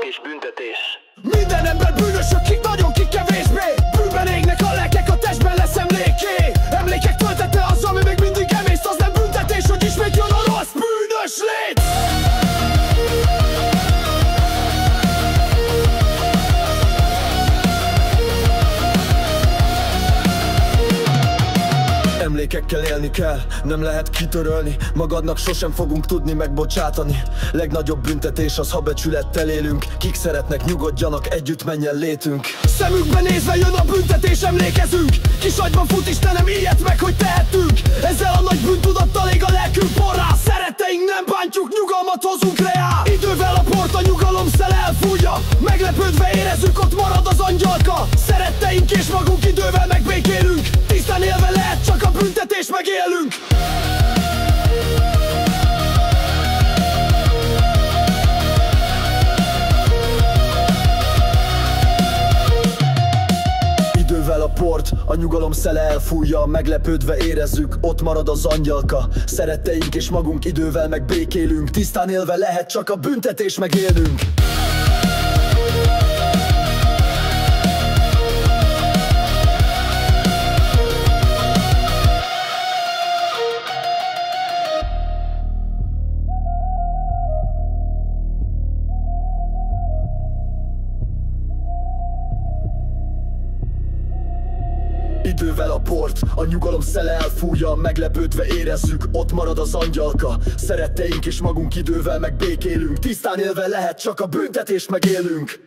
és büntetés. Minden ember bűnösök, kik nagyon, kik kevésbé. Bűnben égnek a lelkek, a testben lesz emléké. Emlékek töltete az, ami még mindig emészt. Az nem büntetés, hogy ismét jön a rossz bűnös lét. Emlékekkel élni kell, nem lehet kitörölni. Magadnak sosem fogunk tudni megbocsátani. Legnagyobb büntetés az, ha becsülettel élünk. Kik szeretnek, nyugodjanak, együtt menjen létünk. Szemükbe nézve jön a büntetés, emlékezünk. Kis agyban fut Istenem, ilyet meg, hogy tehetünk. Ezzel a nagy bűntudattal ég a lelkünk porrá. Szeretteink nem bántjuk, nyugalmat hozunk reá. Idővel a port a nyugalom szele elfújja. Meglepődve érezzük, ott marad az angyalka. Szeretteink és magunk idővel megbékélünk. Tisztán élve lehet csak a büntetés megélünk. Idővel a port a nyugalom szele elfújja. Meglepődve érezzük, ott marad az angyalka. Szeretteink és magunk idővel megbékélünk. Tisztán élve lehet csak a büntetés megélünk. Idővel a port a nyugalom szele elfújja. Meglepődve érezzük, ott marad az angyalka. Szeretteink és magunk idővel megbékélünk. Tisztán élve lehet csak a büntetést megélünk.